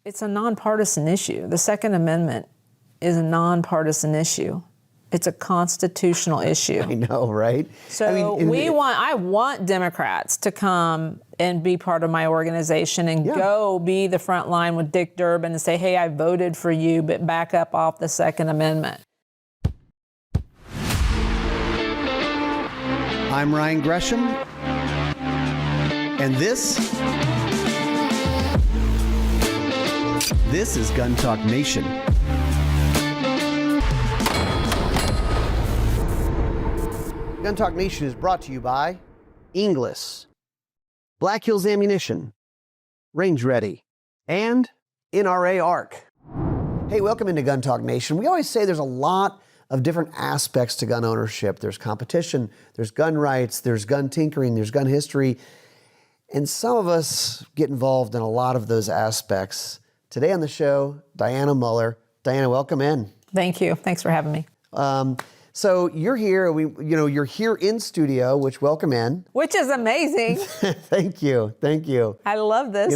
It's a nonpartisan issue. The Second Amendment is a nonpartisan issue. It's a constitutional issue. I know, right? So I want Democrats to come and be part of my organization and go be the front line with Dick Durbin and say, hey, I voted for you, but back up off the Second Amendment. I'm Ryan Gresham, and this is Gun Talk Nation. Gun Talk Nation is brought to you by Inglis, Black Hills Ammunition, Range Ready, and NRA ARC. Hey, welcome into Gun Talk Nation. We always say there's a lot of different aspects to gun ownership. There's competition, there's gun rights, there's gun tinkering, there's gun history, and some of us get involved in a lot of those aspects. Today on the show, Dianna Muller. Dianna, welcome in. Thank you. Thanks for having me. So you're here. You're here in studio, which welcome in. Which is amazing. Thank you. I love this.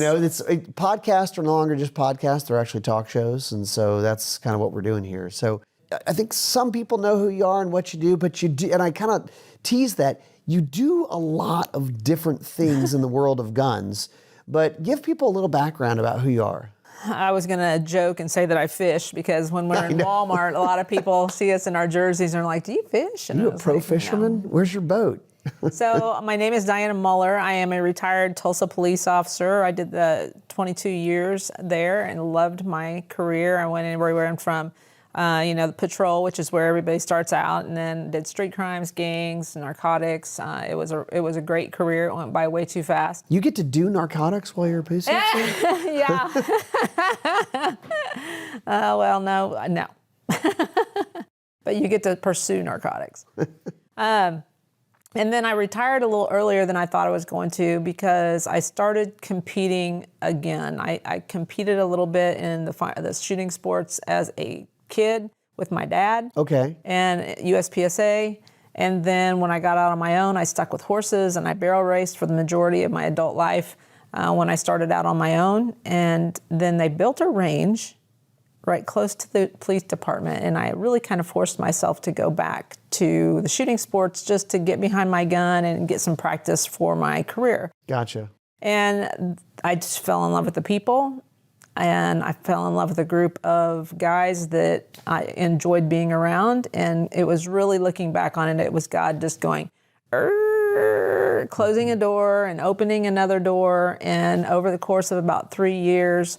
Podcasts are no longer just podcasts; they're actually talk shows, and so that's kind of what we're doing here. So I think some people know who you are and what you do, but you do, and I kind of tease that you do a lot of different things in the world of guns. But give people a little background about who you are. I was going to joke and say that I fish because when we're in Walmart, a lot of people see us in our jerseys and are like, do you fish? And are you a pro fisherman? No. Where's your boat? So my name is Dianna Muller. I am a retired Tulsa police officer. I did the 22 years there and loved my career. I went everywhere from, the patrol, which is where everybody starts out, and then did street crimes, gangs, narcotics. It was a great career. It went by way too fast. You get to do narcotics while you're a police officer? Yeah. Well, no. But you get to pursue narcotics. And then I retired a little earlier than I thought I was going to because I started competing again. I competed a little bit in the shooting sports as a kid with my dad. Okay. And USPSA. And then when I got out on my own, I stuck with horses and I barrel raced for the majority of my adult life when I started out on my own. And then they built a range right close to the police department. And I really kind of forced myself to go back to the shooting sports just to get behind my gun and get some practice for my career. Gotcha. And I just fell in love with the people. And I fell in love with a group of guys that I enjoyed being around. And it was really, looking back on it, it was God just going, closing a door and opening another door. And over the course of about 3 years,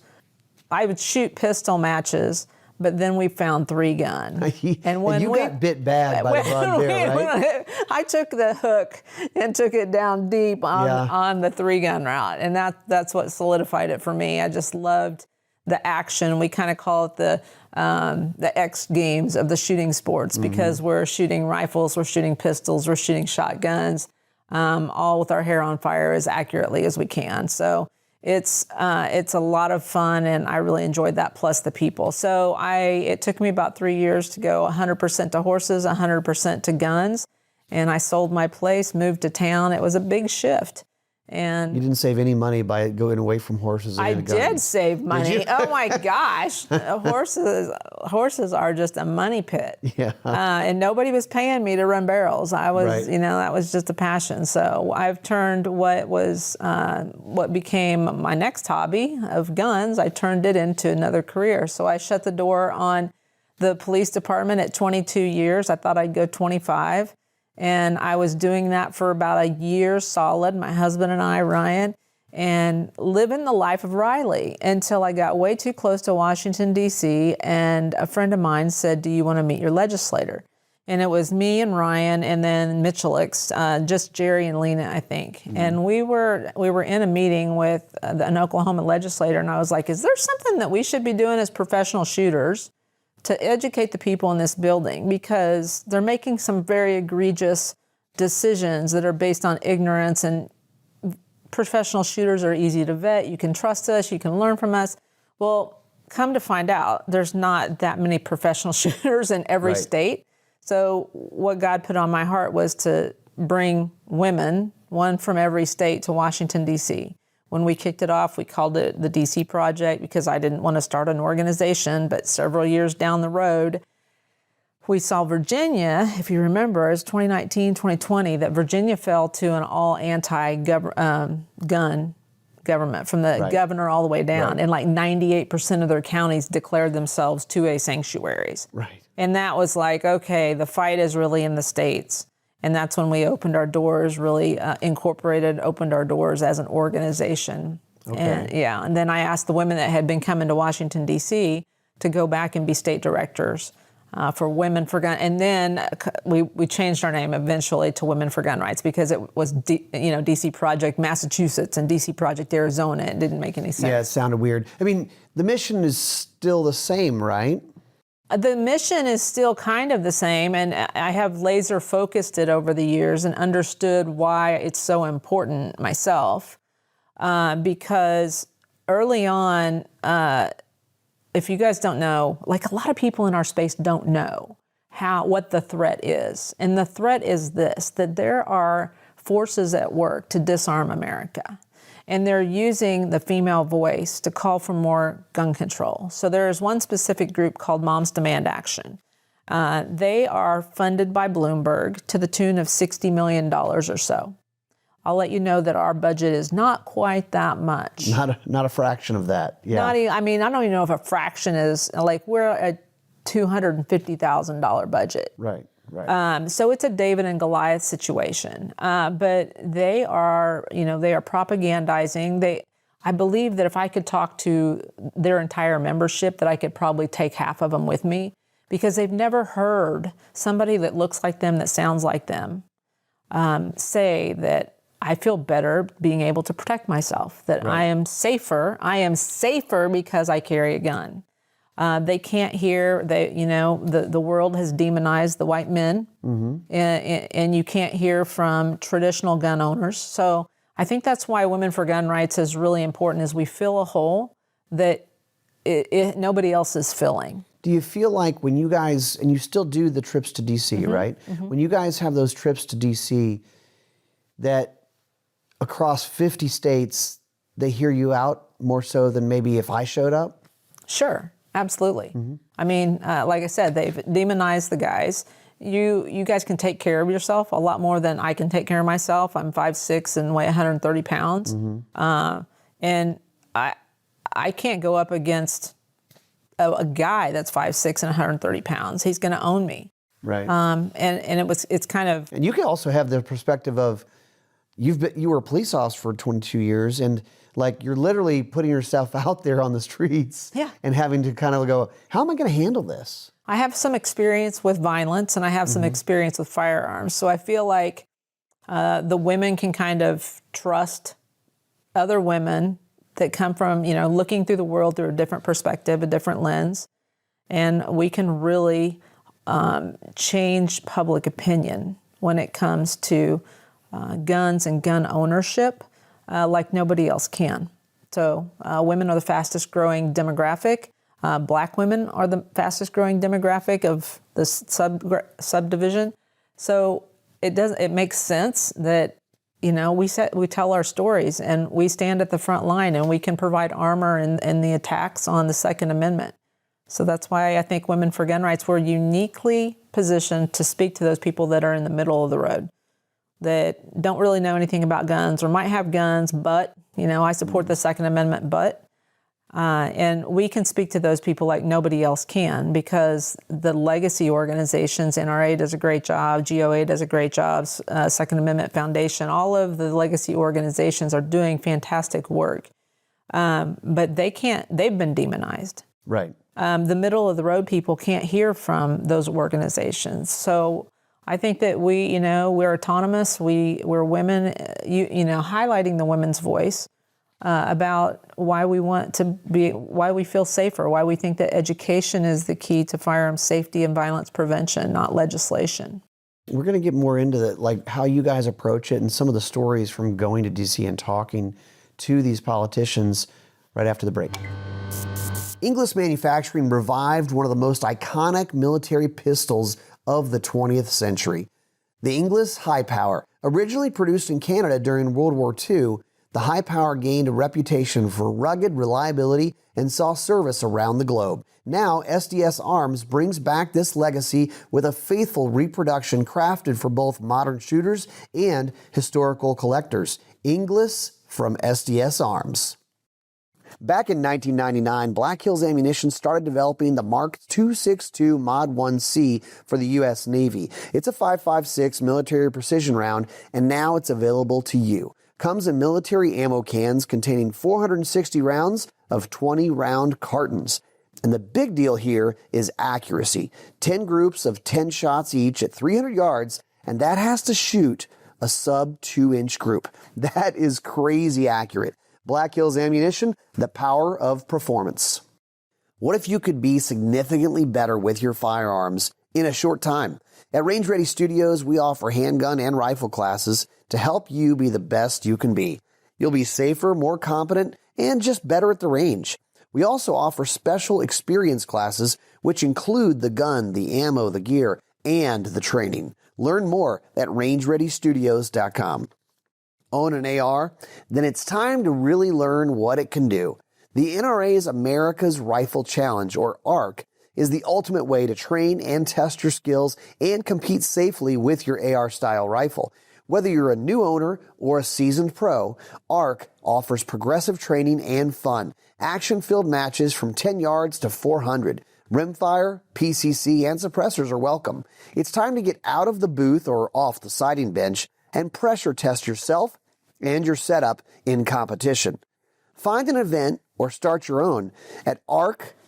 I would shoot pistol matches, but then we found 3-gun. And when you got bit bad by the bug there, right? I took the hook and took it down deep on the 3-gun route. And that's what solidified it for me. I just loved the action. We kind of call it the X Games of the shooting sports because we're shooting rifles, we're shooting pistols, we're shooting shotguns, all with our hair on fire as accurately as we can. So it's a lot of fun, and I really enjoyed that, plus the people. So it took me about 3 years to go 100% to horses, 100% to guns, and I sold my place, moved to town. It was a big shift. And you didn't save any money by going away from horses and guns. I did save money. Oh my gosh, horses are just a money pit. Yeah. And nobody was paying me to run barrels. I was, right. That was just a passion. So I've turned what became my next hobby of guns, I turned it into another career. So I shut the door on the police department at 22 years. I thought I'd go 25. And I was doing that for about a year solid, my husband and I, Ryan, and living the life of Riley until I got way too close to Washington, D.C., and a friend of mine said, do you want to meet your legislator? And it was me and Ryan and then Mitchellix, just Jerry and Lena, I think. Mm-hmm. And we were in a meeting with an Oklahoma legislator, and I was like, is there something that we should be doing as professional shooters to educate the people in this building, because they're making some very egregious decisions that are based on ignorance, and professional shooters are easy to vet. You can trust us, you can learn from us. Well, come to find out, there's not that many professional shooters in every state. So what God put on my heart was to bring women, one from every state, to Washington, D.C. When we kicked it off, we called it the DC Project because I didn't want to start an organization, but several years down the road, we saw Virginia, if you remember, it's 2019, 2020, that Virginia fell to an all anti-gun government from the governor all the way down. And like 98% of their counties declared themselves 2A sanctuaries. Right. And that was like, okay, the fight is really in the states. And that's when we opened our doors, really opened our doors as an organization. Okay. And then I asked the women that had been coming to Washington, D.C. to go back and be state directors for Women for Gun. And then we changed our name eventually to Women for Gun Rights because it was, DC Project Massachusetts and DC Project Arizona. It didn't make any sense. Yeah, it sounded weird. I mean, the mission is still the same, right? The mission is still kind of the same, and I have laser focused it over the years and understood why it's so important myself. Because early on, if you guys don't know, like a lot of people in our space don't know what the threat is. And the threat is this, that there are forces at work to disarm America. And they're using the female voice to call for more gun control. So there is one specific group called Moms Demand Action. They are funded by Bloomberg to the tune of $60 million or so. I'll let you know that our budget is not quite that much. Not a fraction of that. Yeah. I don't even know if a fraction is, like, we're a $250,000 budget. Right. So it's a David and Goliath situation. But they are propagandizing. I believe that if I could talk to their entire membership, that I could probably take half of them with me, because they've never heard somebody that looks like them, that sounds like them, say that I feel better being able to protect myself, that I am safer. I am safer because I carry a gun. They can't hear, the world has demonized the white men, and you can't hear from traditional gun owners. So I think that's why Women for Gun Rights is really important, is we fill a hole that nobody else is filling. Do you feel like when you guys, and you still do the trips to D.C., right? When you guys have those trips to D.C., that across 50 states, they hear you out more so than maybe if I showed up? Sure. Absolutely. I mean, like I said, they've demonized the guys. You guys can take care of yourself a lot more than I can take care of myself. I'm 5'6" and weigh 130 pounds. And I can't go up against a guy that's 5'6" and 130 pounds. He's going to own me. Right. It's kind of... And you can also have the perspective of, you were a police officer for 22 years, and like you're literally putting yourself out there on the streets and having to kind of go, how am I going to handle this? I have some experience with violence, and I have some experience with firearms. So I feel like the women can kind of trust other women that come from, looking through the world through a different perspective, a different lens. And we can really change public opinion when it comes to guns and gun ownership like nobody else can. So women are the fastest growing demographic. Black women are the fastest growing demographic of the subdivision. So it makes sense that, we tell our stories and we stand at the front line and we can provide armor in the attacks on the Second Amendment. So that's why I think Women for Gun Rights, we're uniquely positioned to speak to those people that are in the middle of the road, that don't really know anything about guns or might have guns, but, I support the Second Amendment, but, and we can speak to those people like nobody else can, because the legacy organizations, NRA does a great job, GOA does a great job, Second Amendment Foundation, all of the legacy organizations are doing fantastic work. But they've been demonized. Right. The middle of the road people can't hear from those organizations. So I think that we're autonomous. We're women, highlighting the women's voice about why we feel safer, why we think that education is the key to firearm safety and violence prevention, not legislation. We're going to get more into that, like how you guys approach it and some of the stories from going to DC and talking to these politicians right after the break. Inglis Manufacturing revived one of the most iconic military pistols of the 20th century. The Inglis High Power, originally produced in Canada during World War II, The high power gained a reputation for rugged reliability and saw service around the globe. Now, SDS Arms brings back this legacy with a faithful reproduction crafted for both modern shooters and historical collectors. Inglis from SDS Arms. Back in 1999, Black Hills Ammunition started developing the Mark 262 Mod 1C for the U.S. Navy. It's a 5.56 military precision round, and now it's available to you. Comes in military ammo cans containing 460 rounds of 20-round cartons. And the big deal here is accuracy. 10 groups of 10 shots each at 300 yards, and that has to shoot a sub 2-inch group. That is crazy accurate. Black Hills Ammunition, the power of performance. What if you could be significantly better with your firearms in a short time? At Range Ready Studios, we offer handgun and rifle classes to help you be the best you can be. You'll be safer, more competent, and just better at the range. We also offer special experience classes, which include the gun, the ammo, the gear, and the training. Learn more at rangereadystudios.com. Own an AR? Then it's time to really learn what it can do. The NRA's America's Rifle Challenge, or ARC, is the ultimate way to train and test your skills and compete safely with your AR-style rifle. Whether you're a new owner or a seasoned pro, ARC offers progressive training and fun. Action-filled matches from 10 yards to 400. Rimfire, PCC, and suppressors are welcome. It's time to get out of the booth or off the sighting bench and pressure test yourself and your setup in competition. Find an event or start your own at arc.nra.org.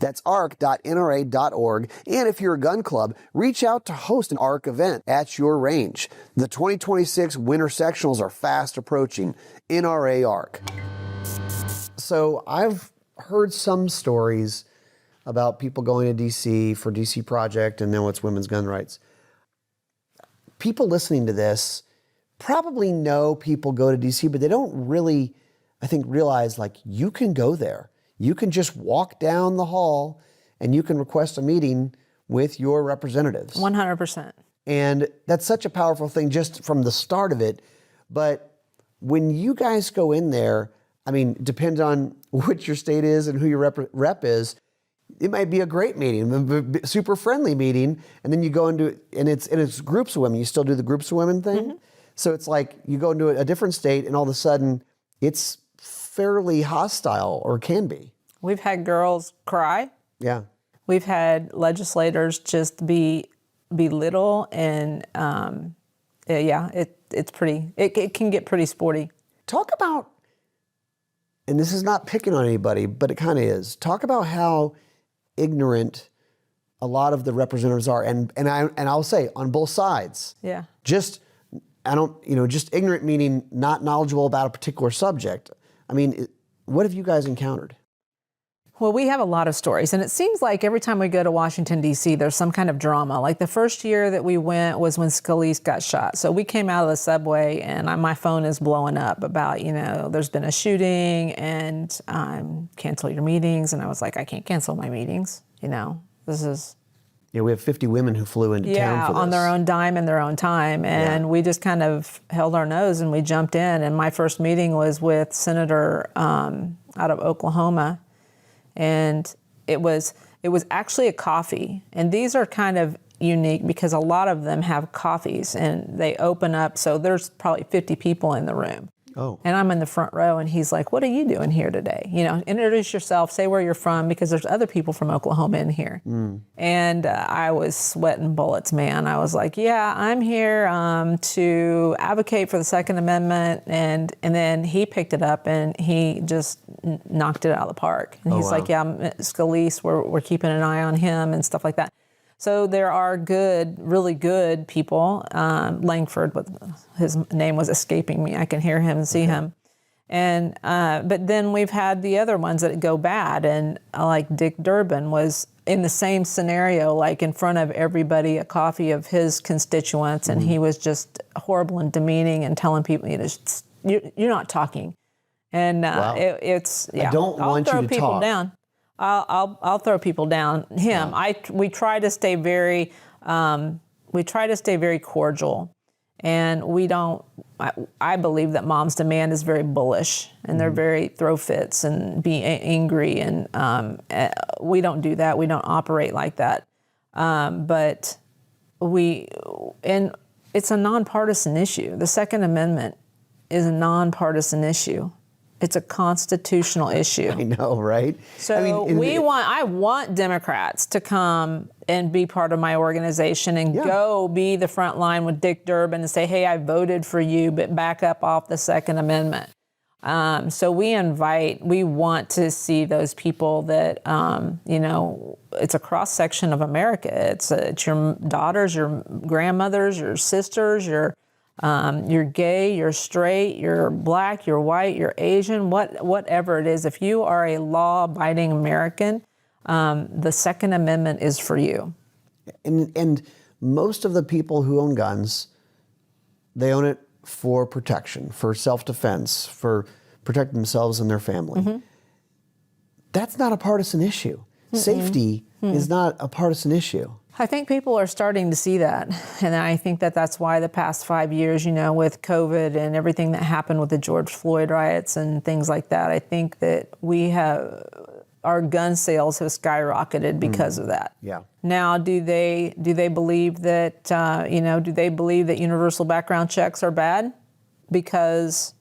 That's arc.nra.org. And if you're a gun club, reach out to host an ARC event at your range. The 2026 Winter Sectionals are fast approaching. NRA ARC. So I've heard some stories about people going to D.C. for D.C. Project, and now it's women's gun rights. People listening to this probably know people go to D.C., but they don't really, I think, realize, like, you can go there. You can just walk down the hall and you can request a meeting with your representatives. 100%. And that's such a powerful thing just from the start of it. But when you guys go in there, I mean, depends on what your state is and who your rep is. It might be a great meeting, a super friendly meeting, and then you go into it, and it's groups of women. You still do the groups of women thing? Mm-hmm. So it's like you go into a different state, and all of a sudden, it's fairly hostile, or can be. We've had girls cry. Yeah. We've had legislators just be belittle, and it's pretty. It can get pretty sporty. Talk about, and this is not picking on anybody, but it kind of is. Talk about how ignorant a lot of the representatives are, and I'll say on both sides. Yeah. Just ignorant meaning not knowledgeable about a particular subject. I mean, what have you guys encountered? Well, we have a lot of stories, and it seems like every time we go to Washington, D.C., there's some kind of drama. Like the first year that we went was when Scalise got shot. So we came out of the subway, and my phone is blowing up about, there's been a shooting, and cancel your meetings. And I was like, I can't cancel my meetings. This is... Yeah, we have 50 women who flew into town for this. On their own dime and their own time. And we just kind of held our nose and we jumped in. And my first meeting was with Senator out of Oklahoma. And it was actually a coffee. And these are kind of unique because a lot of them have coffees and they open up. So there's probably 50 people in the room. Oh. And I'm in the front row and he's like, what are you doing here today? Introduce yourself, say where you're from, because there's other people from Oklahoma in here. Mm. And I was sweating bullets, man. I was like, yeah, I'm here to advocate for the Second Amendment. And then he picked it up and he just knocked it out of the park. And he's like, yeah, Scalise, we're keeping an eye on him and stuff like that. So there are really good people. Langford, his name was escaping me. I can hear him and see him. And but then we've had the other ones that go bad. And like Dick Durbin was in the same scenario, like in front of everybody, a coffee of his constituents. And he was just horrible and demeaning and telling people, you're not talking. And it's, yeah. I don't want you to talk. Down. I'll throw people down. We try to stay very cordial, And we don't, I believe that mom's demand is very bullish, and they're very throw fits and be angry. And we don't do that. We don't operate like that. But it's a nonpartisan issue. The Second Amendment is a nonpartisan issue. It's a constitutional issue. I know, right? So I want Democrats to come and be part of my organization and go be the front line with Dick Durbin and say, hey, I voted for you, but back up off the Second Amendment. So we want to see those people that, it's a cross section of America. It's your daughters, your grandmothers, your sisters, you're gay, you're straight, you're black, you're white, you're Asian, whatever it is. If you are a law-abiding American, the Second Amendment is for you. And most of the people who own guns, they own it for protection, for self-defense, for protecting themselves and their family. That's not a partisan issue. Safety is not a partisan issue. I think people are starting to see that. And I think that that's why the past 5 years, with COVID and everything that happened with the George Floyd riots and things like that, I think that our gun sales have skyrocketed because of that. Yeah. Now, do they believe that, do they believe that universal background checks are bad? Because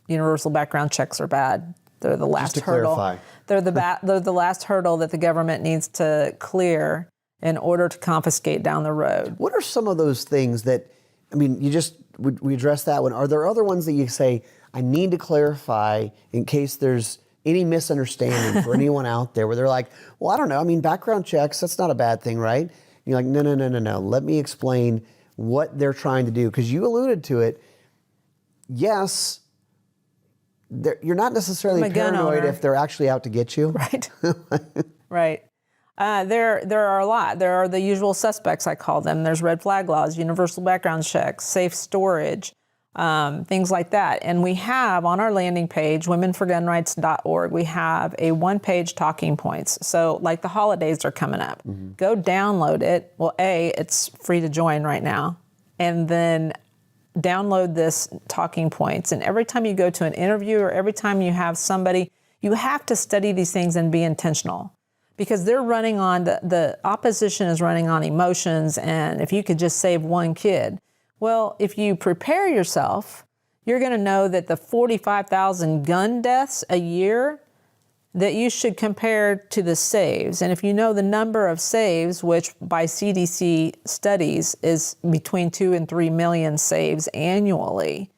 universal background checks are bad. They're the last hurdle. Clarify. They're the last hurdle that the government needs to clear in order to confiscate down the road. What are some of those things that, we addressed that one. Are there other ones that you say, I need to clarify in case there's any misunderstanding for anyone out there where they're like, well, I don't know. Background checks, that's not a bad thing, right? And you're like, no. Let me explain what they're trying to do. Because you alluded to it. Yes, you're not necessarily paranoid if they're actually out to get you. Right. Right. There are a lot. There are the usual suspects, I call them. There's red flag laws, universal background checks, safe storage, things like that. And we have on our landing page, womenforgunrights.org, we have a one-page talking points. So like the holidays are coming up. Go download it. Well, it's free to join right now. And then download this talking points. And every time you go to an interview or every time you have somebody, you have to study these things and be intentional. Because they're running on, the opposition is running on emotions, and if you could just save one kid. Well, if you prepare yourself, you're going to know that the 45,000 gun deaths a year that you should compare to the saves. And if you know the number of saves, which by CDC studies is between 2 and 3 million saves annually,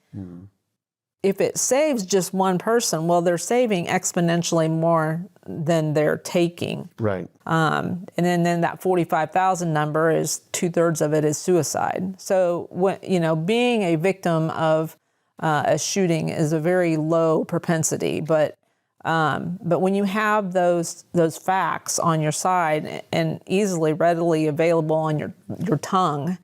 if it saves just one person, well, they're saving exponentially more than they're taking. Right. And then that 45,000 number is 2/3 of it is suicide. So being a victim of a shooting is a very low propensity, but when you have those facts on your side and easily, readily available on your tongue,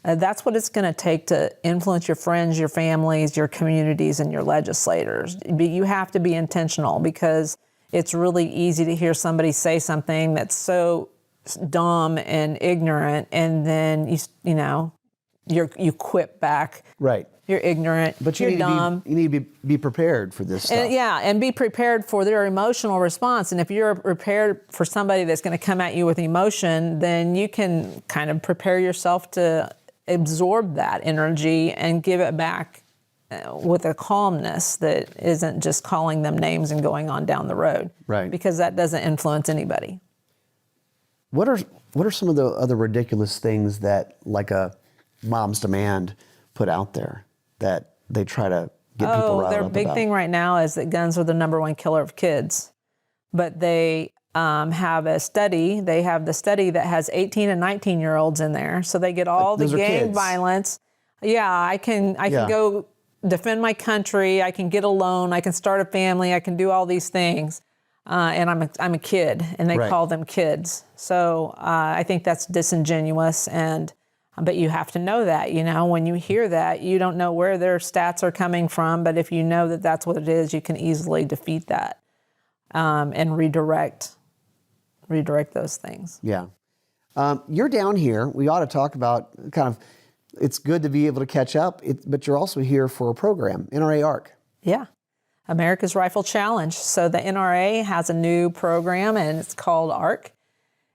that's what it's going to take to influence your friends, your families, your communities, and your legislators. But you have to be intentional, because it's really easy to hear somebody say something that's so dumb and ignorant, and then you quip back. Right. You're ignorant. But you're dumb. You need to be prepared for this stuff. And be prepared for their emotional response. And if you're prepared for somebody that's going to come at you with emotion, then you can kind of prepare yourself to absorb that energy and give it back with a calmness that isn't just calling them names and going on down the road. Right. Because that doesn't influence anybody. What are some of the other ridiculous things that, like a Mom's Demand, put out there that they try to get people riled up about? Their big thing right now is that guns are the number one killer of kids. But they have a study. They have the study that has 18 and 19-year-olds in there. So they get all the gang violence. Yeah, I can go defend my country. I can get a loan. I can start a family. I can do all these things. And I'm a kid, and they call them kids. So I think that's disingenuous. But you have to know that, when you hear that, you don't know where their stats are coming from. But if you know that that's what it is, you can easily defeat that and redirect those things. Yeah. You're down here. We ought to talk about kind of it's good to be able to catch up, but you're also here for a program, NRA ARC. Yeah. America's Rifle Challenge. So the NRA has a new program, and it's called ARC.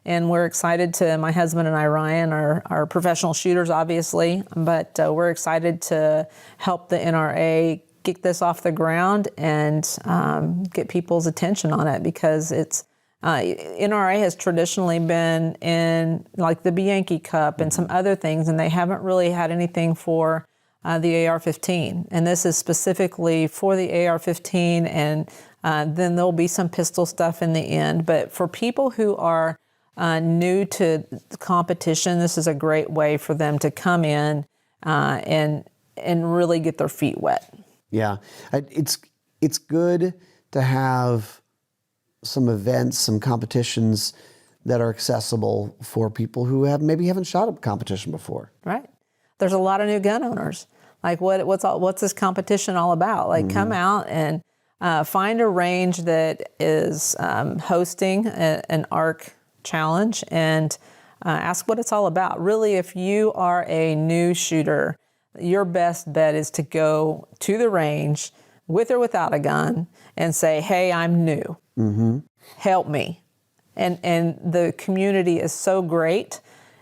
And we're excited my husband and I, Ryan, are professional shooters, obviously, but we're excited to help the NRA get this off the ground and get people's attention on it, because NRA has traditionally been in like the Bianchi Cup and some other things, and they haven't really had anything for the AR-15. And this is specifically for the AR-15, and then there'll be some pistol stuff in the end. But for people who are new to the competition, this is a great way for them to come in and really get their feet wet. Yeah, it's good to have some events, some competitions that are accessible for people who maybe haven't shot a competition before. Right. There's a lot of new gun owners. Like, what's this competition all about? Like, come out and find a range that is hosting an ARC challenge and ask what it's all about. Really, if you are a new shooter, your best bet is to go to the range with or without a gun and say, hey, I'm new. Mm-hmm. Help me. And the community is so great,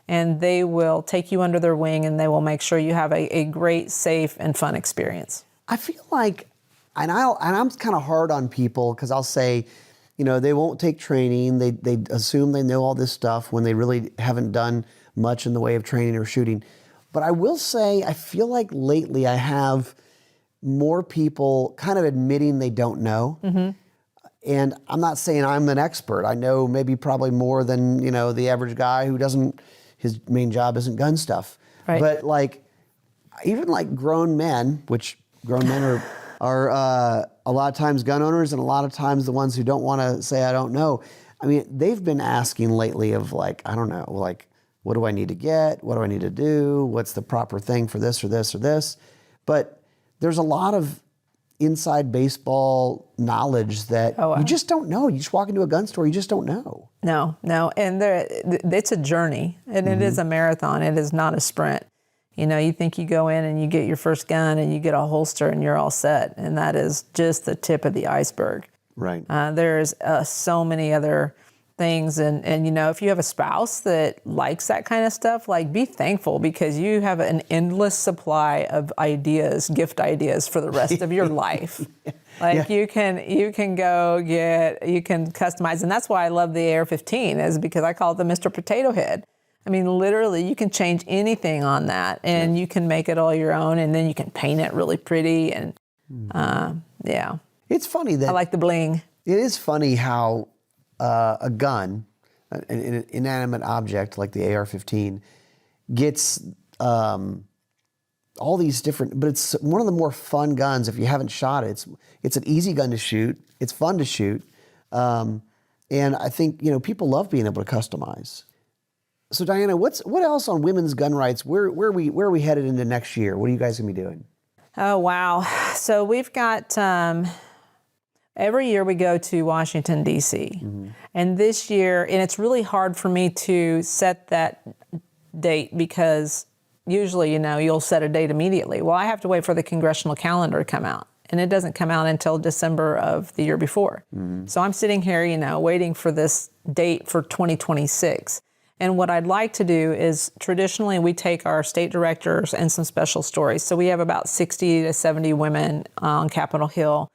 and they will take you under their wing, and they will make sure you have a great, safe, and fun experience. I feel like, and I'm kind of hard on people, because I'll say, they won't take training. They assume they know all this stuff when they really haven't done much in the way of training or shooting. But I will say, I feel like lately I have more people kind of admitting they don't know. Mm-hmm. And I'm not saying I'm an expert. I know maybe probably more than, the average guy who his main job isn't gun stuff. Right. But even grown men, which grown men are a lot of times gun owners, and a lot of times the ones who don't want to say, I don't know. I mean, they've been asking lately of I don't know, what do I need to get? What do I need to do? What's the proper thing for this or this or this? But there's a lot of inside baseball knowledge that you just don't know. You just walk into a gun store, you just don't know. No. And it's a journey, and it is a marathon. It is not a sprint. You think you go in and you get your first gun and you get a holster and you're all set. And that is just the tip of the iceberg. Right. There's so many other things. And if you have a spouse that likes that kind of stuff, be thankful, because you have an endless supply of ideas, gift ideas for the rest of your life. You can customize. And that's why I love the AR-15, is because I call it the Mr. Potato Head. I mean, literally, you can change anything on that, and you can make it all your own, and then you can paint it really pretty. And yeah. It's funny that... I like the bling. It is funny how a gun, an inanimate object like the AR-15, gets all these different... But it's one of the more fun guns if you haven't shot it. It's an easy gun to shoot. It's fun to shoot. And I think, people love being able to customize. So Dianna, what else on women's gun rights? Where are we headed into next year? What are you guys gonna be doing? Oh wow! So we've got every year we go to Washington D.C. Mm-hmm. And this year, and it's really hard for me to set that date, because usually you'll set a date immediately. Well, I have to wait for the congressional calendar to come out, and it doesn't come out until December of the year before. Mm-hmm. So I'm sitting here, waiting for this date for 2026. And what I'd like to do is, traditionally we take our state directors and some special stories. So we have about 60 to 70 women on Capitol Hill.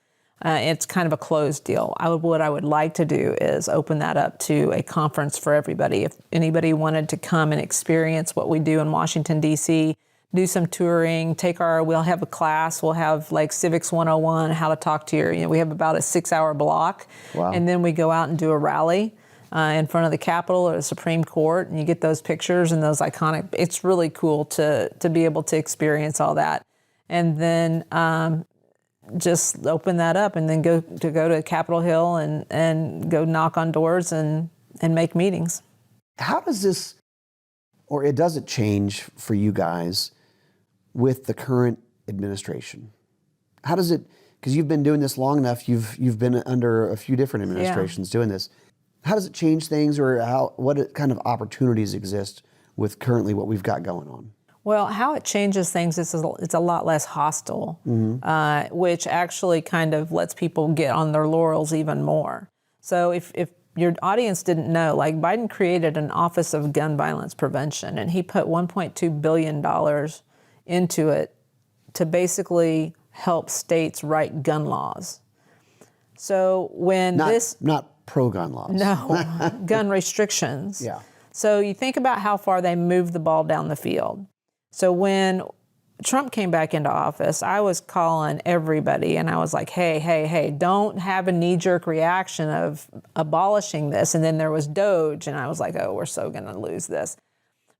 It's kind of a closed deal. What I would like to do is open that up to a conference for everybody. If anybody wanted to come and experience what we do in Washington, D.C., do some touring, we'll have a class, we'll have Civics 101, how to talk to we have about a 6-hour block. Wow. And then we go out and do a rally in front of the Capitol or the Supreme Court, and you get those pictures and those iconic. It's really cool to be able to experience all that, and then just open that up, and then go to Capitol Hill and go knock on doors and make meetings. How does this, or does it change for you guys with the current administration? How does it? Because you've been doing this long enough. You've been under a few different administrations doing this. How does it change things, or what kind of opportunities exist with currently what we've got going on? Well, how it changes things is it's a lot less hostile, which actually kind of lets people get on their laurels even more. So if your audience didn't know, like Biden created an Office of Gun Violence Prevention, and he put $1.2 billion into it to basically help states write gun laws. So when not pro-gun laws. No, gun restrictions. Yeah. So you think about how far they moved the ball down the field. So when Trump came back into office, I was calling everybody and I was like, hey, don't have a knee-jerk reaction of abolishing this. And then there was Doge, and I was like, oh, we're so going to lose this.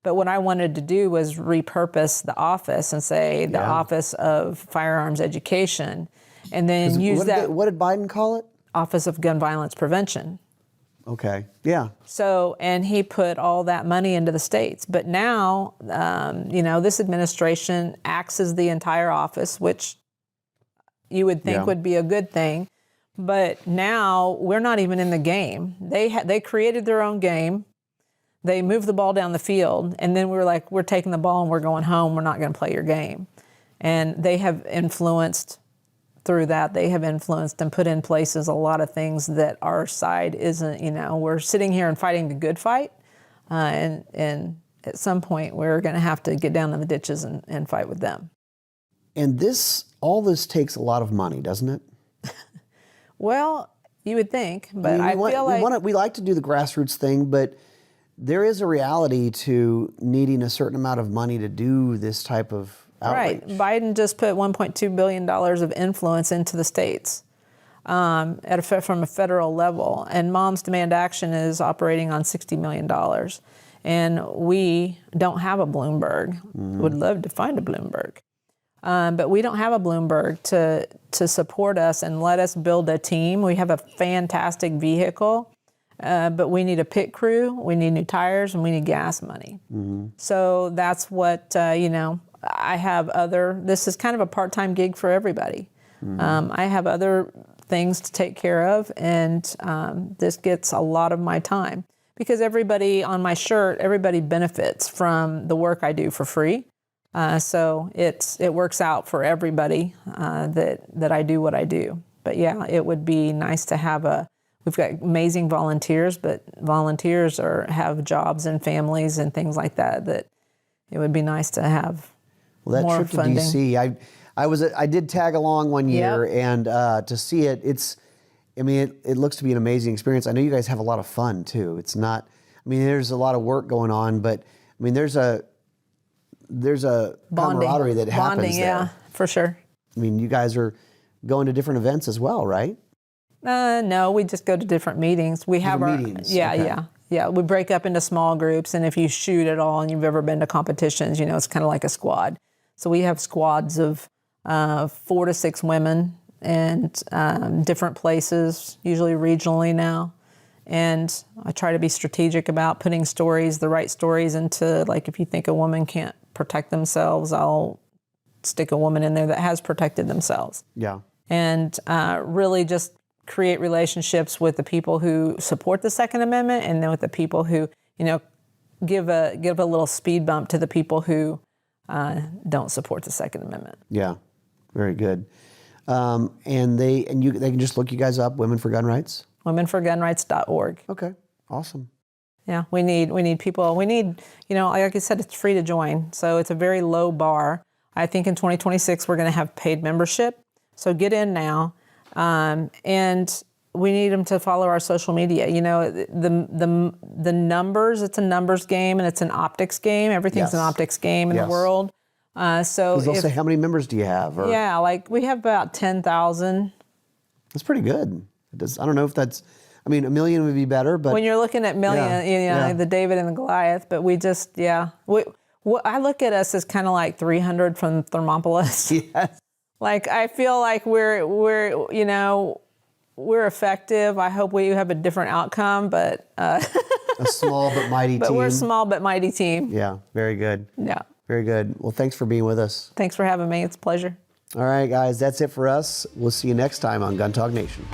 But what I wanted to do was repurpose the office and say the Office of Firearms Education, and then use that. What did Biden call it? Office of Gun Violence Prevention. Okay. Yeah. So, and he put all that money into the states. But now, this administration axes the entire office, which you would think would be a good thing. But now we're not even in the game. They created their own game. They moved the ball down the field. And then we were like, we're taking the ball and we're going home. We're not going to play your game. And they have influenced. Through that, they have influenced and put in places a lot of things that our side isn't, we're sitting here and fighting the good fight. And at some point, we're going to have to get down in the ditches and fight with them. And all this takes a lot of money, doesn't it? Well, you would think, but we like to do the grassroots thing, but there is a reality to needing a certain amount of money to do this type of outreach. Right. Biden just put $1.2 billion of influence into the states from a federal level. And Moms Demand Action is operating on $60 million. And we don't have a Bloomberg. Would love to find a Bloomberg. But we don't have a Bloomberg to support us and let us build a team. We have a fantastic vehicle, but we need a pit crew, we need new tires, and we need gas money. So that's what, I have this is kind of a part-time gig for everybody. I have other things to take care of, and this gets a lot of my time because everybody on my shirt, everybody benefits from the work I do for free. So it works out for everybody that I do what I do. But yeah, it would be nice to we've got amazing volunteers, but volunteers have jobs and families and things like that it would be nice to have. Well, that more trip to funding. DC, I did tag along one year, and to see it, it looks to be an amazing experience. I know you guys have a lot of fun too. It's not, there's a lot of work going on, but there's a camaraderie that happens there. Yeah, for sure. You guys are going to different events as well, right? No, we just go to different meetings. We have our meetings. Yeah. We break up into small groups, and if you shoot at all and you've ever been to competitions, it's kind of like a squad. So we have squads of 4 to 6 women and different places, usually regionally now. And I try to be strategic about putting the right stories into, like, if you think a woman can't protect themselves, I'll stick a woman in there that has protected themselves. Yeah. And really just create relationships with the people who support the Second Amendment, and then with the people who, give a little speed bump to the people who don't support the Second Amendment. Yeah, very good. And they can just look you guys up, Women for Gun Rights? Womenforgunrights.org. Okay, awesome. Yeah, we need people. We need, like I said, it's free to join. So it's a very low bar. I think in 2026 we're going to have paid membership. So get in now. And we need them to follow our social media. The numbers, it's a numbers game and it's an optics game. Everything's an optics game in the world. So they'll say, how many members do you have? Or, yeah, like we have about 10,000. That's pretty good. I don't know if that's, a million would be better, but. When you're looking at million, the David and the Goliath, but we just, I look at us as kind of like 300 from Thermopolis. Yes. Like, I feel like we're effective. I hope we have a different outcome, but a small but mighty team. But we're a small but mighty team. Yeah, very good. Yeah. Very good. Well, thanks for being with us. Thanks for having me. It's a pleasure. All right, guys, that's it for us. We'll see you next time on Gun Talk Nation.